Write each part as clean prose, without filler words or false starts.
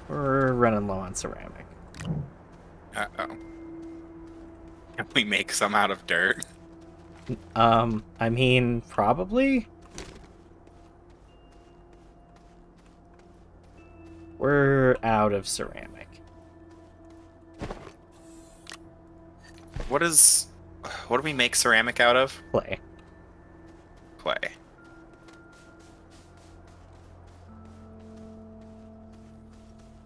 We're running low on ceramic. Uh-oh. Can we make some out of dirt? I mean, probably. We're out of ceramic. What is... What do we make ceramic out of? Clay. Clay.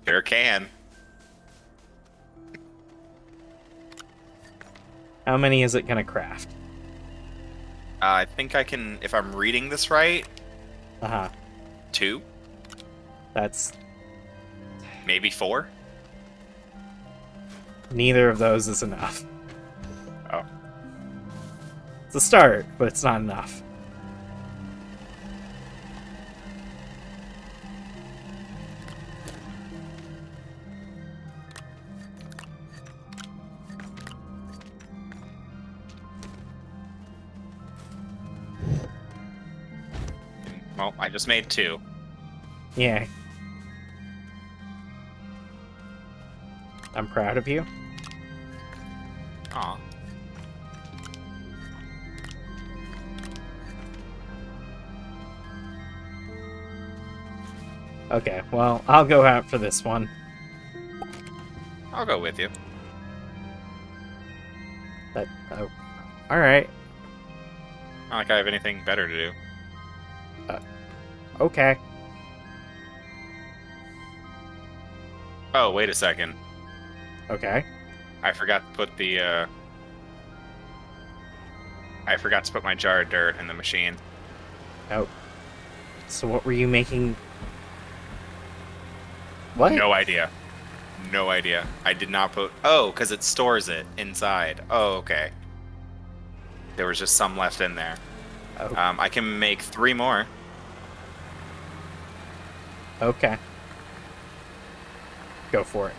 Sure can. How many is it gonna craft? I think I can, if I'm reading this right, Uh-huh. 2, That's... maybe 4. Neither of those is enough. Oh. It's a start, but it's not enough. Well, I just made 2. Yeah. I'm proud of you. Aw. Okay, well, I'll go out for this one. I'll go with you. But, oh, alright. Not like I have anything better to do. Okay. Oh, wait a second. Okay. I forgot to put the, I forgot to put my jar of dirt in the machine. Oh. So what were you making? What? No idea. No idea. I did not put... Oh, because it stores it inside. Oh, okay. There was just some left in there. Oh, I can make 3 more. okay. Go for it.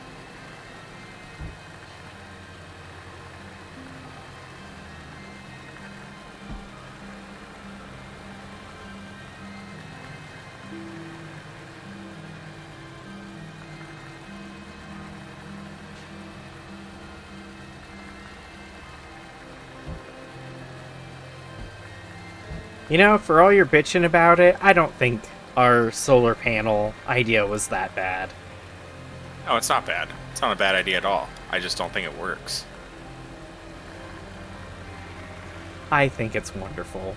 You know, for all your bitching about it, I don't think our solar panel idea was that bad. No, it's not bad. It's not a bad idea at all. I just don't think it works. I think it's wonderful.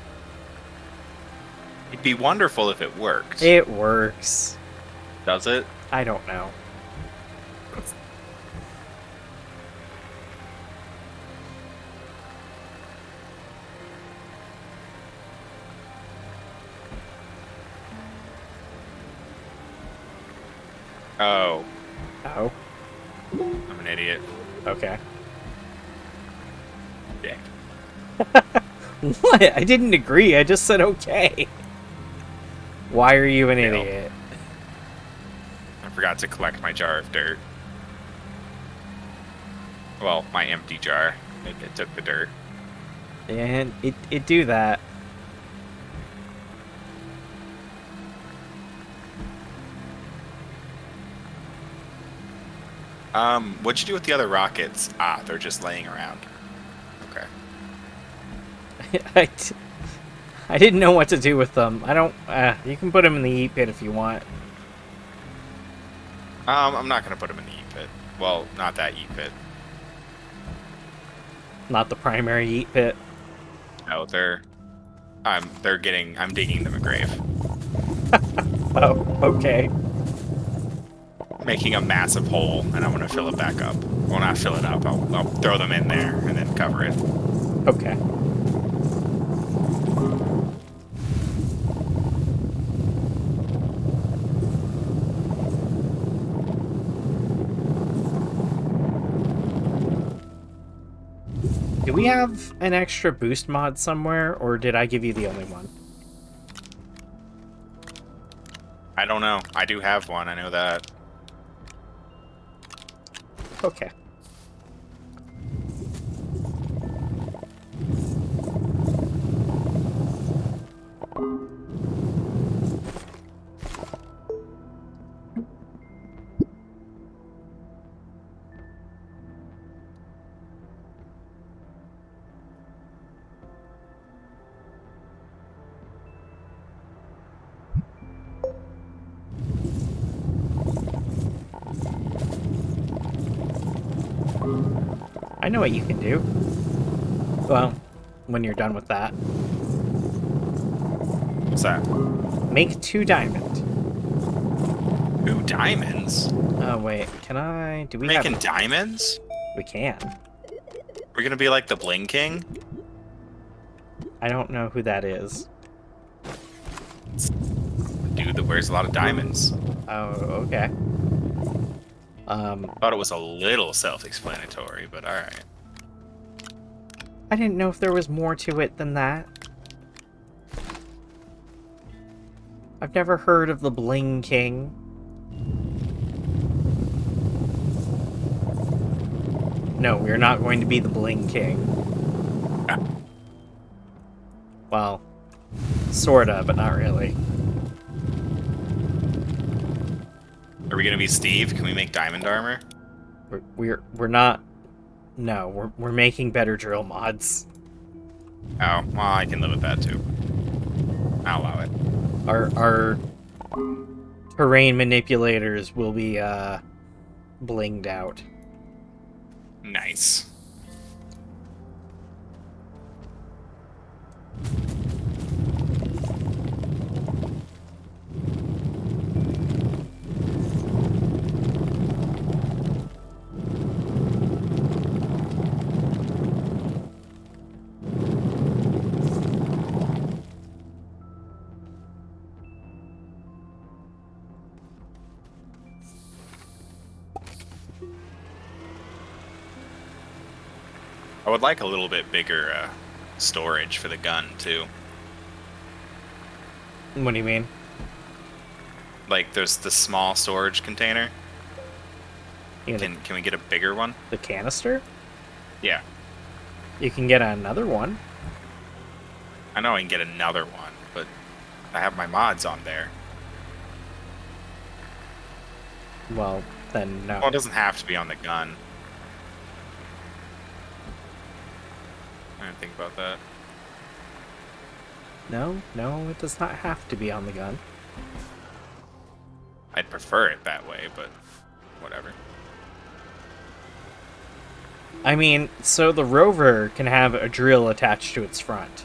It'd be wonderful if it worked. It works. Does it? I don't know. Oh, Oh, I'm an idiot. okay. Yeah. What? I didn't agree. I just said okay. Why are you an Fail. idiot? I forgot to collect my jar of dirt. Well, my empty jar. It took the dirt. And it do that. What'd you do with the other rockets? Ah, they're just laying around. Okay. I, d- I didn't know what to do with them. I don't. You can put them in the eat pit if you want. I'm not gonna put them in the eat pit. Well, not that eat pit. Not the primary eat pit. No, I'm digging them a grave. Oh, okay. Making a massive hole, and I'm gonna fill it back up. Well, not fill it up. I'll throw them in there and then cover it. Okay. Do we have an extra boost mod somewhere, or did I give you the only one? I don't know. I do have one. I know that. Okay. I know what you can do. Well, when you're done with that. What's that? Make 2 diamond. 2 diamonds? Oh, wait. Can I... Do we We're making have... diamonds? We can. We're gonna be like the Bling King? I don't know who that is. Dude that wears a lot of diamonds. Oh, okay. Thought it was a little self-explanatory, but alright. I didn't know if there was more to it than that. I've never heard of the Bling King. No, we're not going to be the Bling King. Ah. Well, sorta, but not really. Are we gonna be Steve? Can we make diamond armor? We're not. No, we're making better drill mods. Oh, well, I can live with that too. I'll allow it. Our terrain manipulators will be blinged out. Nice. I would like a little bit bigger storage for the gun too. What do you mean? Like there's the small storage container. You know, Can we get a bigger one? the canister? Yeah. You can get another one. I know I can get another one, but I have my mods on there. Well, then no. Well, it doesn't have to be on the gun. I didn't think about that. No, it does not have to be on the gun. I'd prefer it that way, but whatever. I mean, so the rover can have a drill attached to its front.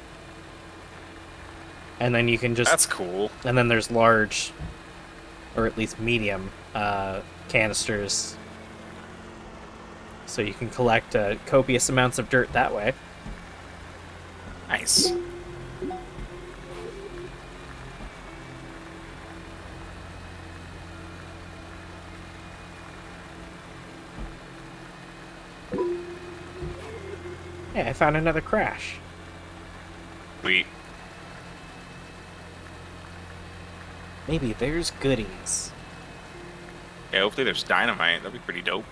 And then you can just... That's cool. And then there's large, or at least medium, canisters. So you can collect copious amounts of dirt that way. Nice. Hey, I found another crash. Sweet. Maybe there's goodies. Yeah, hopefully there's dynamite. That'd be pretty dope.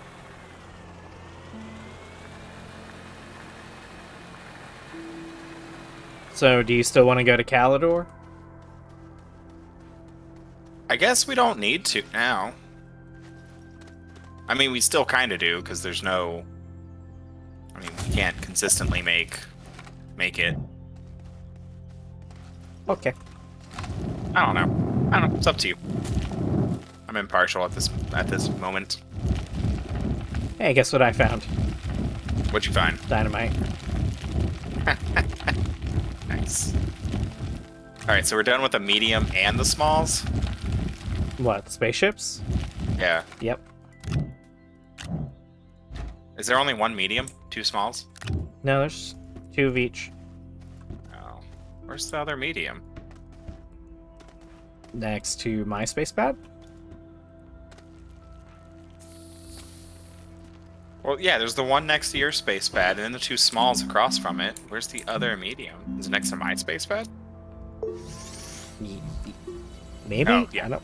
So, do you still want to go to Calidor? I guess we don't need to now. I mean, we still kind of do, because there's no... I mean, we can't consistently make it. Okay. I don't know. It's up to you. I'm impartial at this moment. Hey, guess what I found? What'd you find? Dynamite. Nice. Alright, so we're done with the medium and the smalls? What, spaceships? Yeah. Yep. Is there only one medium? 2 smalls? No, there's 2 of each. Oh. Where's the other medium? Next to my space pad? Well, yeah, there's the one next to your space pad, and then the 2 smalls across from it. Where's the other medium? Is it next to my space pad? Maybe? Oh, yeah.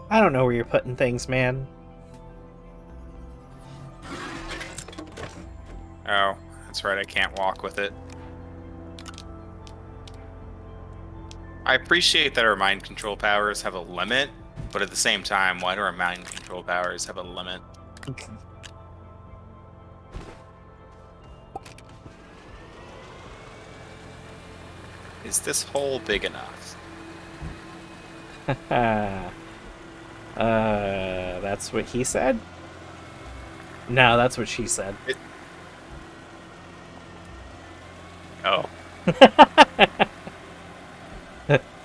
I don't know where you're putting things, man. Oh, that's right, I can't walk with it. I appreciate that our mind control powers have a limit, but at the same time, why do our mind control powers have a limit? Is this hole big enough? That's what he said? No, that's what she said. Oh.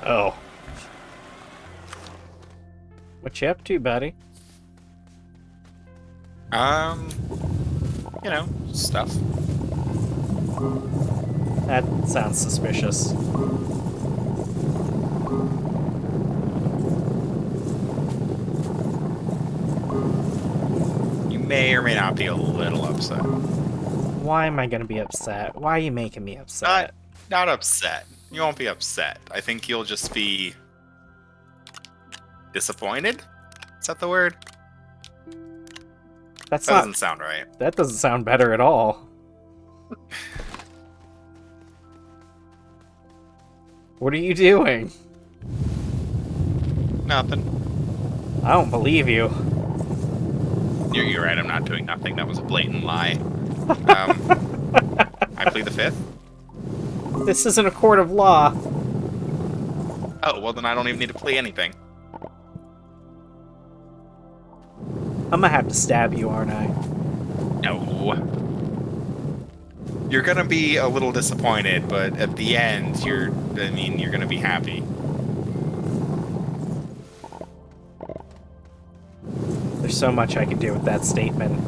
Oh. What you up to, buddy? You know, stuff. That sounds suspicious. You may or may not be a little upset. Why am I gonna be upset? Why are you making me upset? Not upset. You won't be upset. I think you'll just be disappointed. Is that the word? That doesn't sound right. That doesn't sound better at all. What are you doing? Nothing. I don't believe you. You're right. I'm not doing nothing. That was a blatant lie. I plead the fifth. This isn't a court of law. Oh, well then I don't even need to play anything. I'm gonna have to stab you, aren't I? No. You're gonna be a little disappointed, but at the end, you're gonna be happy. There's so much I could do with that statement.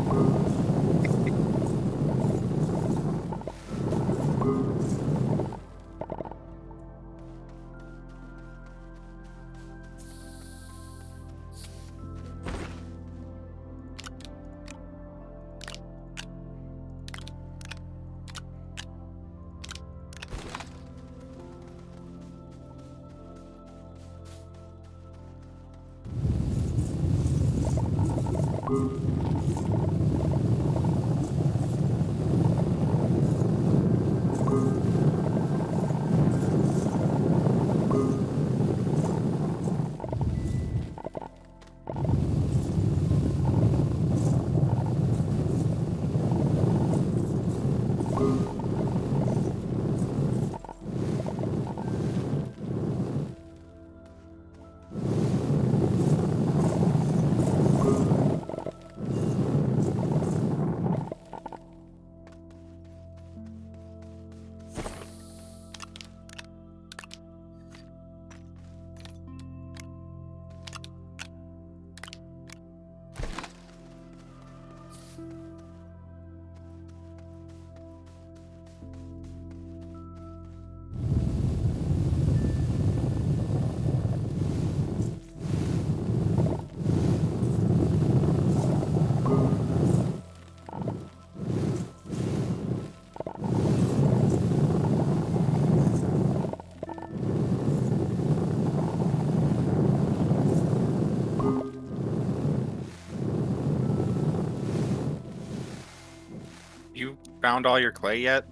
You found all your clay yet?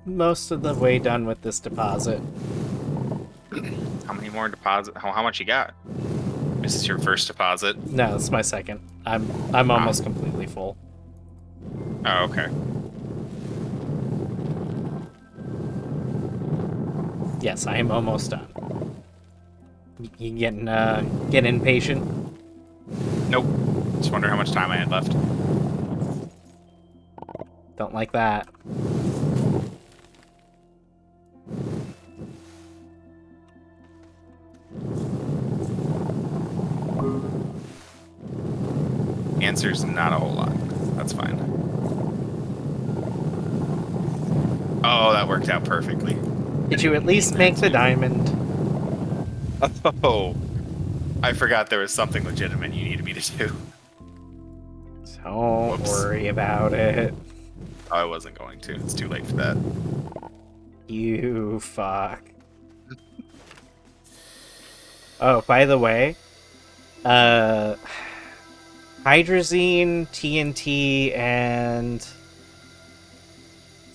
Most of the way done with this deposit. How many more deposit? How much you got? This is your first deposit. No, it's my second. I'm almost completely full. Oh, okay. Yes, I am almost done. You getting impatient? Nope. Just wonder how much time I had left. Don't like that. Answer's not a whole lot. That's fine. Oh, that worked out perfectly. Did you at least make the diamond? Oh, I forgot there was something legitimate you needed me to do. Don't Whoops. worry about it. Oh, I wasn't going to. It's too late for that. You fuck. Oh, by the way, hydrazine, TNT, and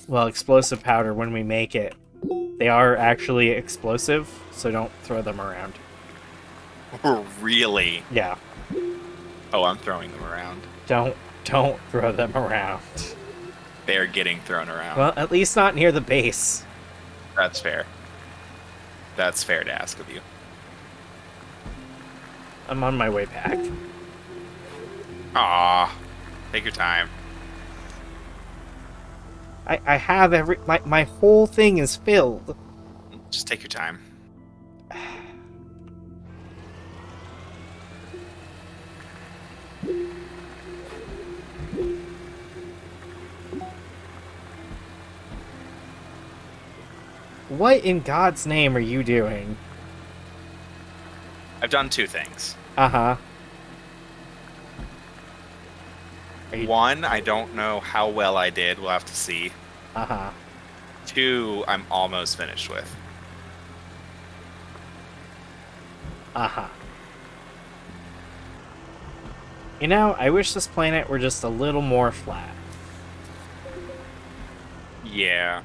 well, explosive powder when we make it. They are actually explosive, so don't throw them around. Really? Yeah. Oh, I'm throwing them around. Don't throw them around. They're getting thrown around. Well, at least not near the base. That's fair. That's fair to ask of you. I'm on my way back. Ah, Take your time. I have my whole thing is filled. Just take your time. What in God's name are you doing? I've done two things. Uh-huh. One, I don't know how well I did. We'll have to see. Uh-huh. Two, I'm almost finished with. Uh-huh. You know, I wish this planet were just a little more flat. Yeah.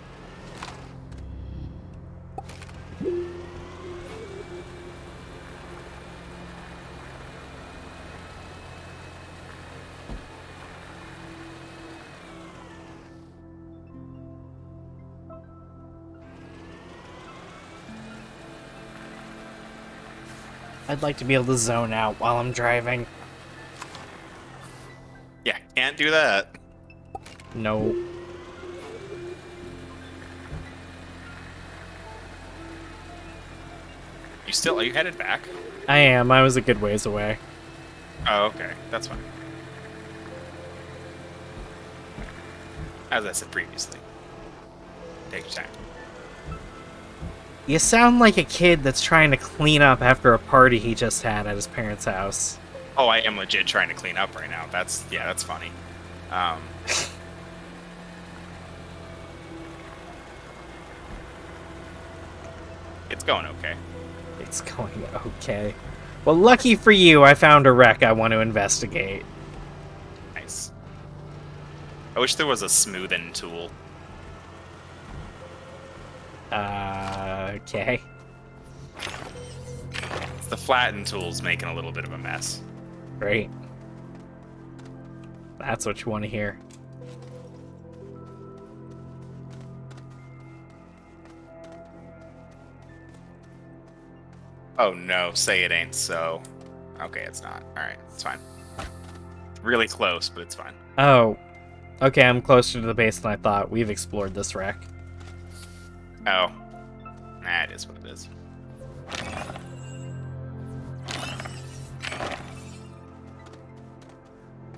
I'd like to be able to zone out while I'm driving. Yeah, can't do that. No. Are you headed back? I am. I was a good ways away. Oh, okay. That's fine. As I said previously. Take your time. You sound like a kid that's trying to clean up after a party he just had at his parents' house. Oh, I am legit trying to clean up right now. That's funny. It's going okay. It's going okay. Well, lucky for you, I found a wreck I want to investigate. Nice. I wish there was a smoothing tool. Okay. It's the flatten tool's making a little bit of a mess. Great. That's what you want to hear. Oh no, say it ain't so. Okay, it's not. Alright, it's fine. Really close, but it's fine. Oh. Okay, I'm closer to the base than I thought. We've explored this wreck. Oh. Nah, it is what it is.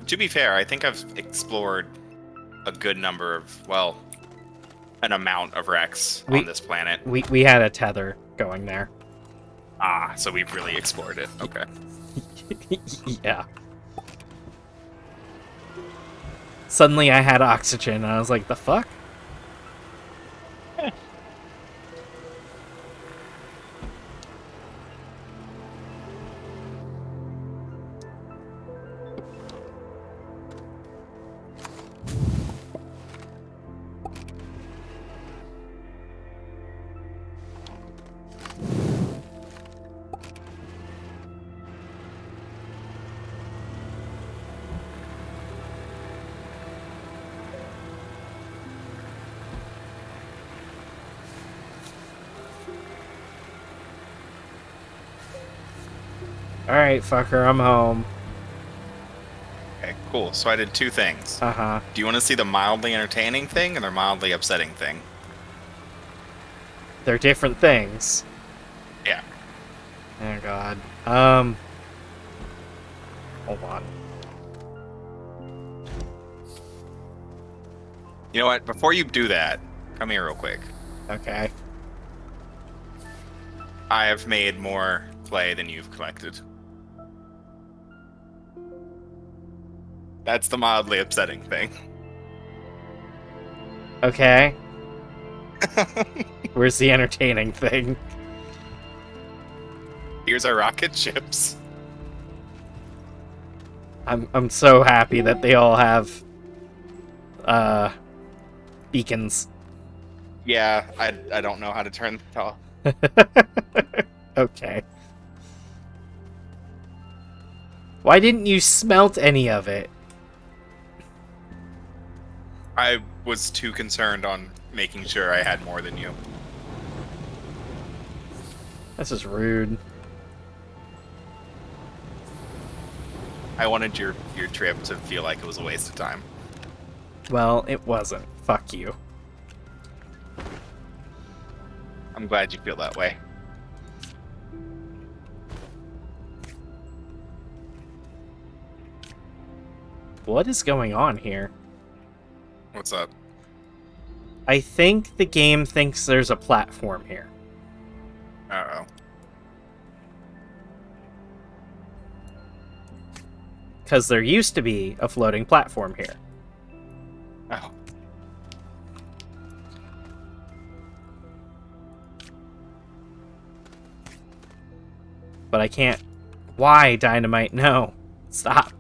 To be fair, I think I've explored a good number of, well, an amount of wrecks on this planet. We had a tether going there. Ah, so we've really explored it. Okay. Yeah. Suddenly I had oxygen, and I was like, the fuck? Alright, fucker, I'm home. Okay, cool. So I did two things. Uh-huh. Do you want to see the mildly entertaining thing and the mildly upsetting thing? They're different things. Yeah. Oh, God. Hold on. You know what? Before you do that, come here real quick. Okay. I have made more clay than you've collected. That's the mildly upsetting thing. Okay. Where's the entertaining thing? Here's our rocket ships. I'm so happy that they all have beacons. Yeah, I don't know how to turn it off. Okay. Why didn't you smelt any of it? I was too concerned on making sure I had more than you. This is rude. I wanted your trip to feel like it was a waste of time. Well, it wasn't. Fuck you. I'm glad you feel that way. What is going on here? What's up? I think the game thinks there's a platform here. Uh-oh. Because there used to be a floating platform here. Oh. But I can't. Why, Dynamite? No. Stop.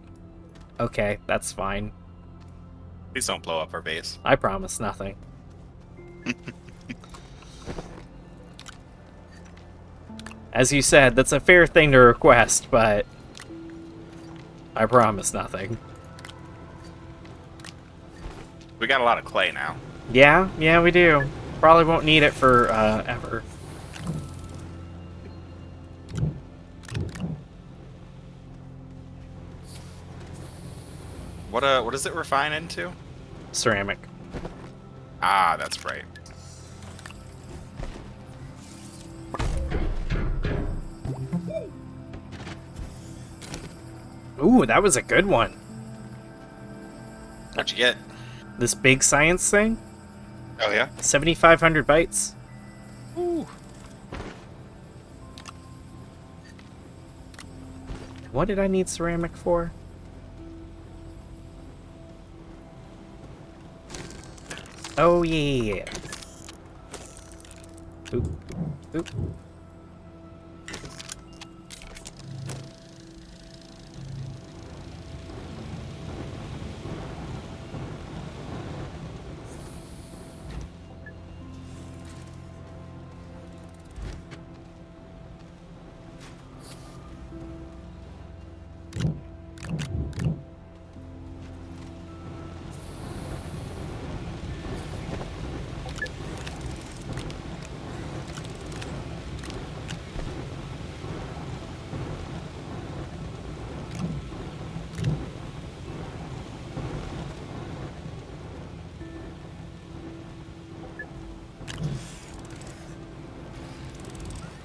Okay, that's fine. Please don't blow up our base. I promise nothing. As you said, that's a fair thing to request, but I promise nothing. We got a lot of clay now. Yeah, we do. Probably won't need it for ever. What does it refine into? Ceramic. Ah, that's right. Ooh, that was a good one. What'd you get? This big science thing? Oh yeah. 7,500 bytes. Ooh. What did I need ceramic for? Oh, yeah. Oop. Oop.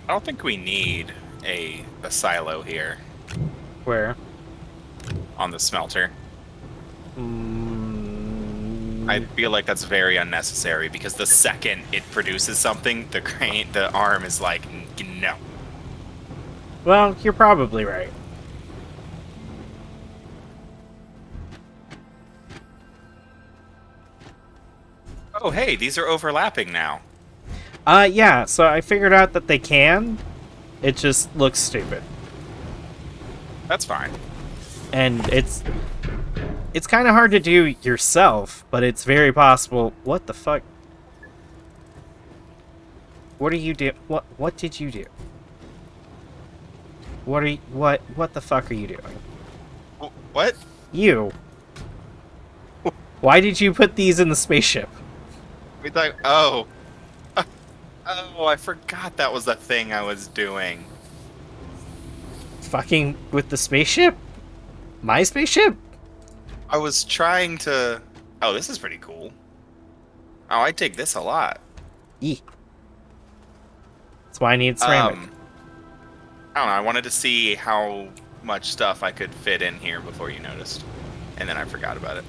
I don't think we need a silo here Where? on the smelter. Mm, I feel like that's very unnecessary because the second it produces something, the arm is like, no. well, you're probably right. Oh, hey, these are overlapping now. Yeah, so I figured out that they can. It just looks stupid. That's fine. And it's kind of hard to do yourself, but it's very possible. What the fuck? What are you do? What did you do? What the fuck are you doing? What? You. Why did you put these in the spaceship? We thought, oh. Oh, I forgot that was the thing I was doing. Fucking with the spaceship? My spaceship? I was trying to... Oh, this is pretty cool. Oh, I dig this a lot. That's why I need ceramic. I don't know, I wanted to see how much stuff I could fit in here before you noticed. And then I forgot about it.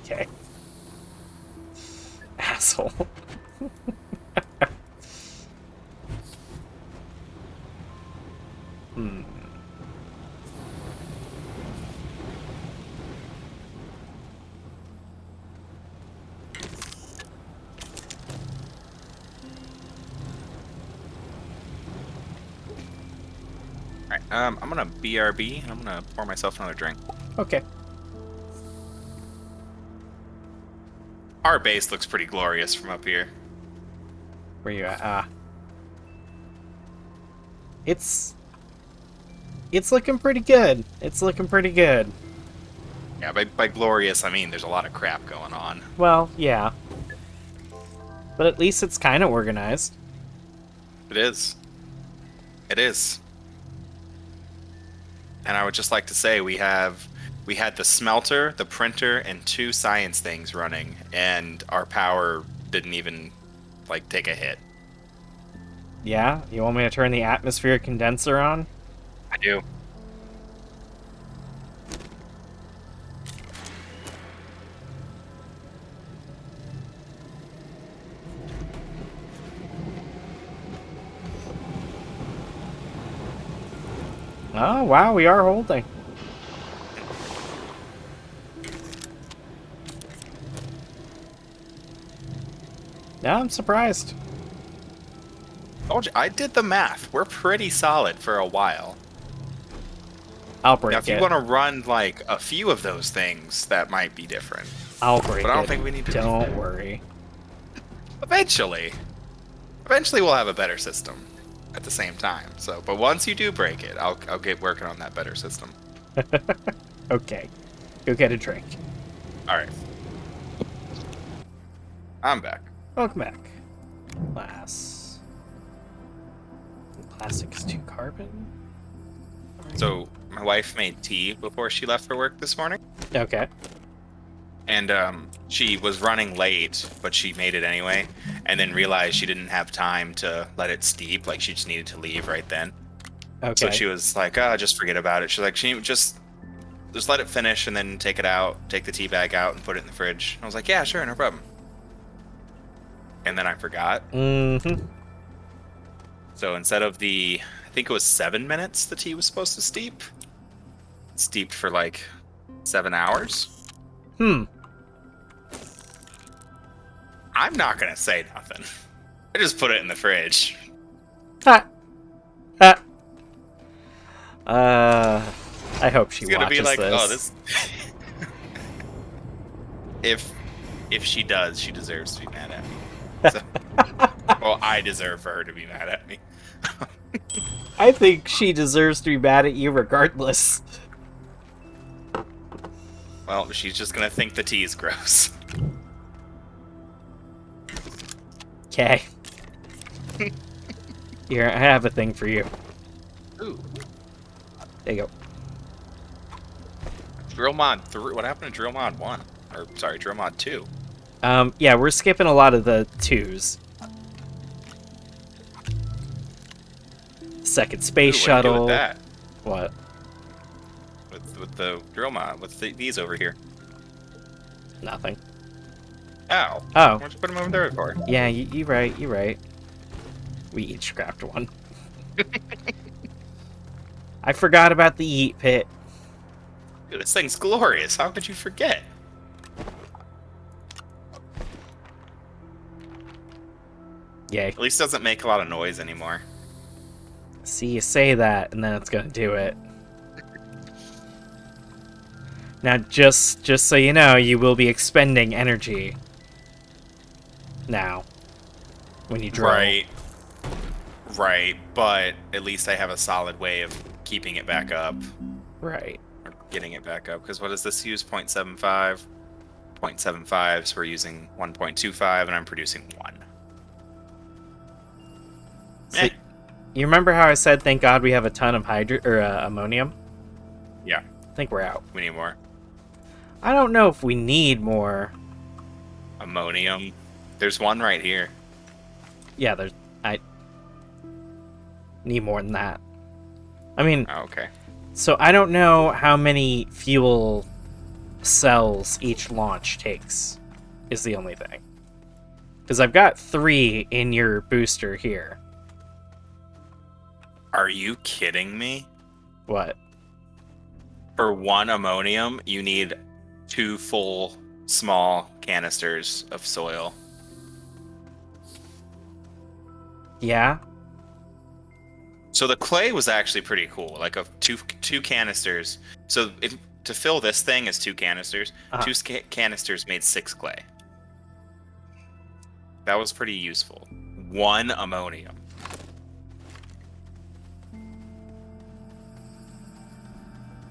Okay. Asshole. Hmm. Alright, I'm gonna BRB, and I'm gonna pour myself another drink. Okay. Our base looks pretty glorious from up here. Where you at? It's looking pretty good. It's looking pretty good. Yeah, by glorious, I mean there's a lot of crap going on. Well, yeah. But at least it's kind of organized. It is. It is. And I would just like to say we had the smelter, the printer, and 2 science things running, and our power didn't even like take a hit. Yeah? You want me to turn the atmospheric condenser on? I do. Oh, wow, we are holding. Yeah, I'm surprised. Told you, I did the math. We're pretty solid for a while. I'll break Now, if it. you want to run like a few of those things, that might be different. I'll break it. But I don't think we need to. Don't worry. Eventually, we'll have a better system. At the same time. So, but once you do break it, I'll get working on that better system. Okay. Go get a drink. All right. I'm back. Welcome back. Glass. Plastic is 2 carbon. So, my wife made tea before she left for work this morning. Okay. And she was running late, but she made it anyway, and then realized she didn't have time to let it steep. Like, she just needed to leave right then. Okay. So she was like, just forget about it. She's like, she just let it finish and then take it out, take the tea bag out and put it in the fridge. I was like, yeah, sure, no problem. And then I forgot. Mm-hmm. So instead of I think it was 7 minutes the tea was supposed to steep, it steeped for like 7 hours. I'm not going to say nothing. I just put it in the fridge. Ha! Ha! I hope she She's going to watches be like, this. oh, this... If she does, she deserves to be mad at me. So... Well, I deserve for her to be mad at me. I think she deserves to be mad at you regardless. Well, she's just going to think the tea is gross. Okay. Here, I have a thing for you. Ooh. There you go. Drill Mod 3. What happened to Drill Mod 1? Or, sorry, Drill Mod 2? Yeah, we're skipping a lot of the 2s. Second space shuttle. What do you do with that? What? With the drill mod, with these over here. Nothing. Ow. Oh. Why'd you put them over there for? Yeah, you right, you right. We each scrapped one. I forgot about the eat pit. Dude, this thing's glorious. How could you forget? Yay. At least it doesn't make a lot of noise anymore. See, you say that, and then it's gonna do it. Now, just so you know, you will be expending energy. Now. When you drill. Right, but at least I have a solid way of keeping it back up. Right. Or getting it back up. Because what does this use? 0.75? 0.75, so we're using 1.25, and I'm producing 1. So, you remember how I said, thank God we have a ton of ammonium? Yeah. I think we're out. We need more. I don't know if we need more. Ammonium. There's one right here. Yeah, I need more than that. I mean, Oh, okay. so I don't know how many fuel cells each launch takes, is the only thing. Because I've got 3 in your booster here. Are you kidding me? What? For 1 ammonium, you need 2 full small canisters of soil. Yeah? So the clay was actually pretty cool. Like two canisters. So to fill this thing is 2 canisters. Uh-huh. 2 canisters made 6 clay. That was pretty useful. 1 ammonium.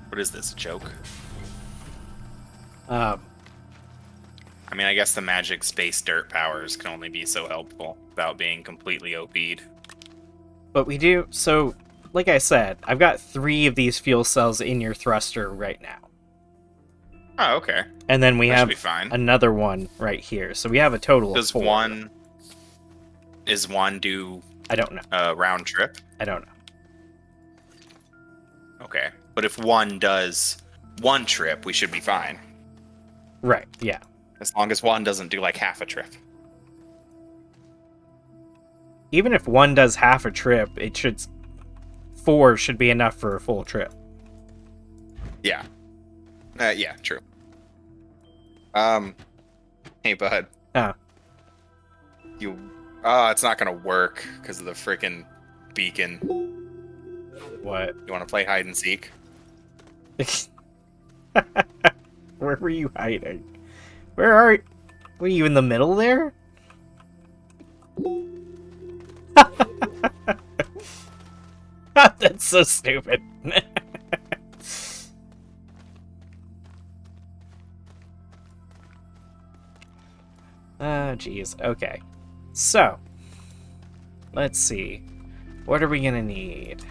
What is this, a joke? Um, I mean, I guess the magic space dirt powers can only be so helpful without being completely OP'd. but we do, so like I said, I've got 3 of these fuel cells in your thruster right now. Oh, okay. And then we That should have be fine. another one right here. So we have a total of Does 4. Is one do I don't know. a round trip? I don't know. Okay. But if one does one trip, we should be fine. Right, yeah. As long as one doesn't do like half a trip. Even if one does half a trip, 4 should be enough for a full trip. Yeah. Yeah, true. Hey, bud. Oh. It's not gonna work because of the freaking beacon. What? You want to play hide and seek? Where were you hiding? Where are you? Were you in the middle there? That's so stupid. Oh, jeez. Okay. So, let's see. What are we gonna need?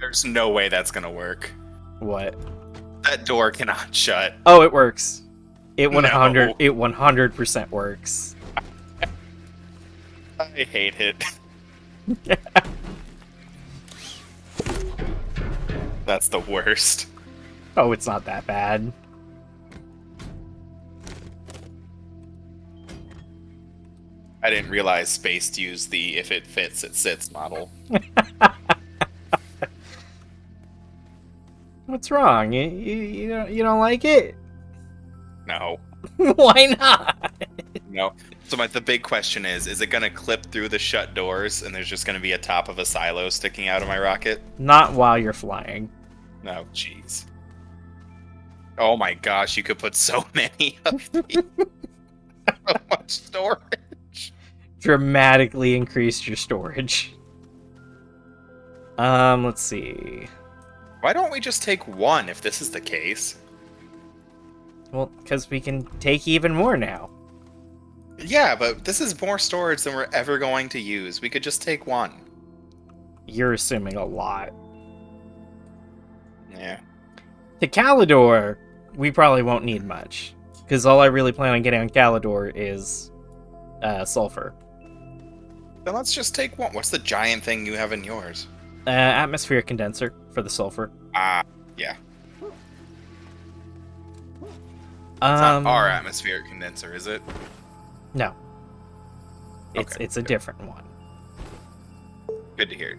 There's no way that's gonna work. What? That door cannot shut. Oh, it works. It No. 100% works. I hate it. That's the worst. Oh, it's not that bad. I didn't realize Space used the if it fits, it sits model. What's wrong? You don't like it? No. Why not? No. So the big question is it going to clip through the shut doors and there's just going to be a top of a silo sticking out of my rocket? Not while you're flying. No, jeez. Oh my gosh, you could put so many of these. So much storage. Dramatically increased your storage. Let's see. Why don't we just take one if this is the case? Well, because we can take even more now. Yeah, but this is more storage than we're ever going to use. We could just take one. You're assuming a lot. Yeah. To Calidor, we probably won't need much. Because all I really plan on getting on Calidor is sulfur. Then let's just take one. What's the giant thing you have in yours? Atmospheric condenser for the sulfur. Yeah. It's Um, not our atmospheric condenser, is it? No. Okay, It's a different one. Good to hear.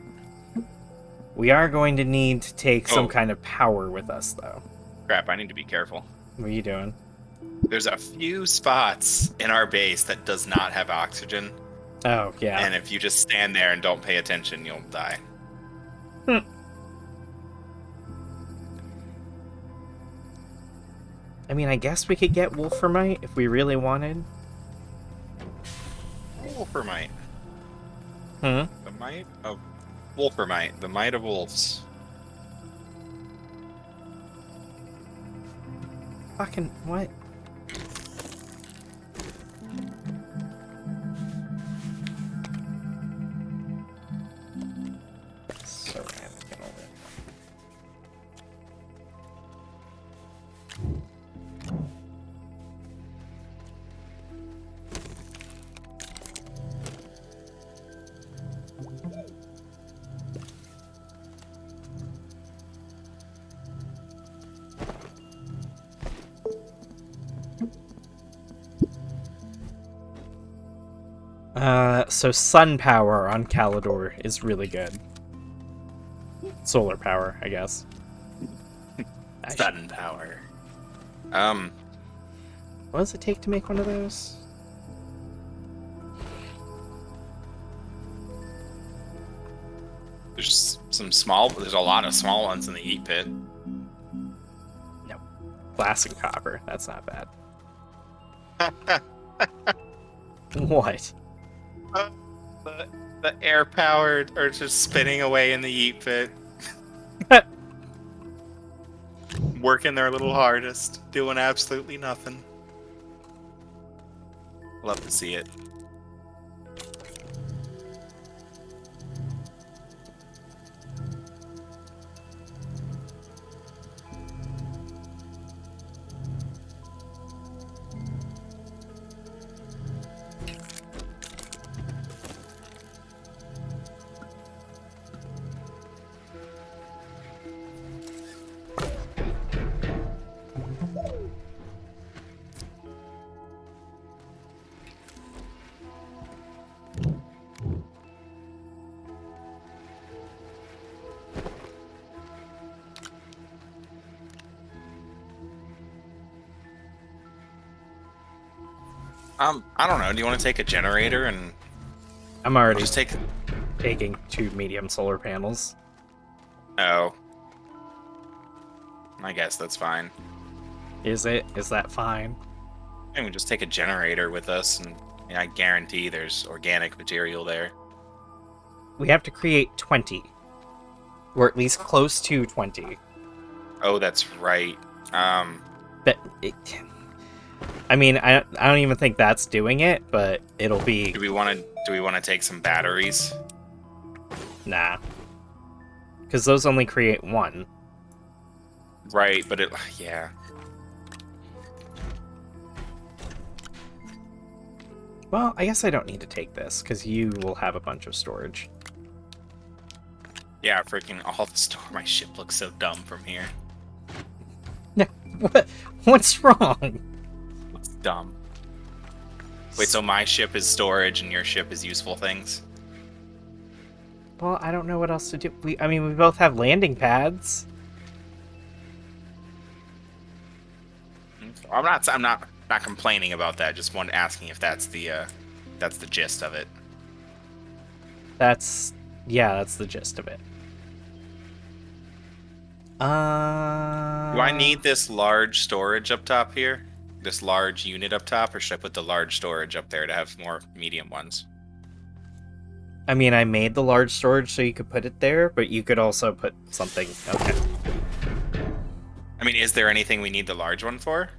We are going to need to take some Oh. kind of power with us, though. Crap, I need to be careful. What are you doing? There's a few spots in our base that does not have oxygen, Oh, yeah. and if you just stand there and don't pay attention, you'll die. I mean, I guess we could get Wolframite if we really wanted. Wolframite. Hmm? The might of Wolframite. The might of wolves. Fucking what? Ceramic and all that. So sun power on Calidor is really good. Solar power, I guess. Sun power. What does it take to make one of those? There's there's a lot of small ones in the heat pit. No. Glass and copper. That's not bad. What? The air powered are just spinning away in the heat pit. Working their little hardest, doing absolutely nothing. Love to see it. I don't know. Do you want to take a generator and I'm I'll already just take? taking 2 medium solar panels. Oh, I guess that's fine. Is it? Is that fine? And we just take a generator with us, and I guarantee there's organic material there. We have to create 20. Or at least close to 20. Oh, that's right. But I mean, I don't even think that's doing it, but it'll be... Do we want to take some batteries? Nah. Because those only create 1. Right, but yeah. Well, I guess I don't need to take this, because you will have a bunch of storage. Yeah, freaking all the store. My ship looks so dumb from here. What's wrong? It's dumb. Wait, so my ship is storage and your ship is useful things? Well, I don't know what else to do. I mean, we both have landing pads. I'm not complaining about that. Just asking if that's the gist of it. Yeah, that's the gist of it. Do I need this large storage up top here? This large unit up top, or should I put the large storage up there to have more medium ones? I mean, I made the large storage so you could put it there, but you could also put something... Okay. I mean, is there anything we need the large one for?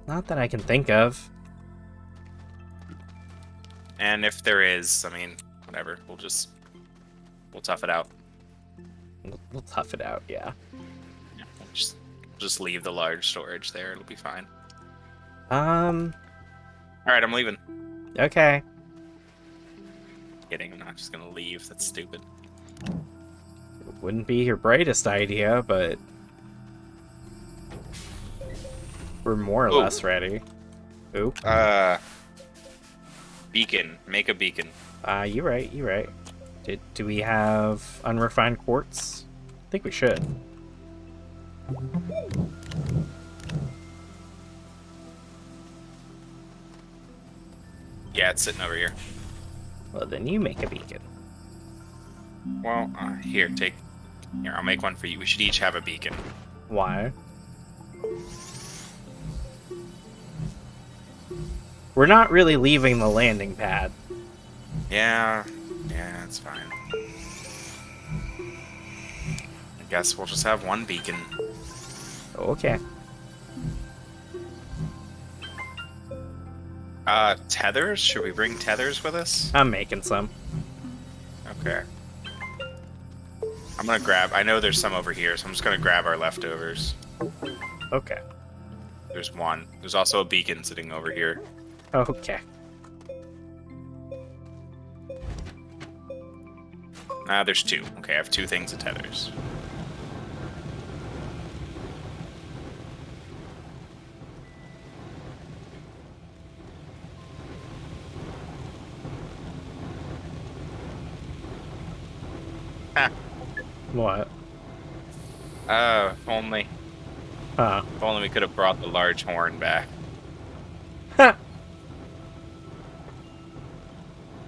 Not that I can think of. And if there is, I mean, whatever. We'll tough it out. We'll tough it out, yeah. Yeah, we'll just leave the large storage there. It'll be fine. All right, I'm leaving. Okay. Kidding, I'm not just gonna leave. That's stupid. It wouldn't be your brightest idea, but we're more or less ready. Ooh. Beacon. Make a beacon. You right. Do we have unrefined quartz? I think we should. Yeah, it's sitting over here. Well, then you make a beacon. Well, here, I'll make one for you. We should each have a beacon. Why? We're not really leaving the landing pad. Yeah, it's fine. I guess we'll just have one beacon. Okay. Tethers? Should we bring tethers with us? I'm making some. Okay. I'm gonna grab... I know there's some over here, so I'm just gonna grab our leftovers. Okay. There's one. There's also a beacon sitting over here. Okay. There's 2. Okay, I have 2 things of tethers. What? If only. Huh. If only we could have brought the large horn back.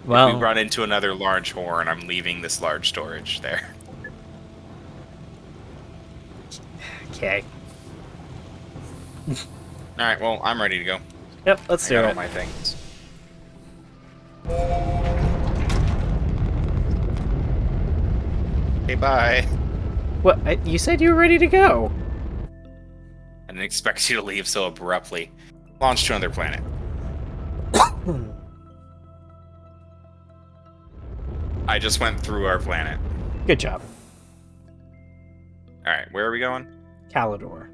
Well, If we run into another large horn, I'm leaving this large storage there. okay. Alright, well, I'm ready to go. Yep, let's I do got all it. my things. Okay, bye. What? You said you were ready to go. I didn't expect you to leave so abruptly. Launch to another planet. I just went through our planet. Good job. Alright, where are we going? Calidor.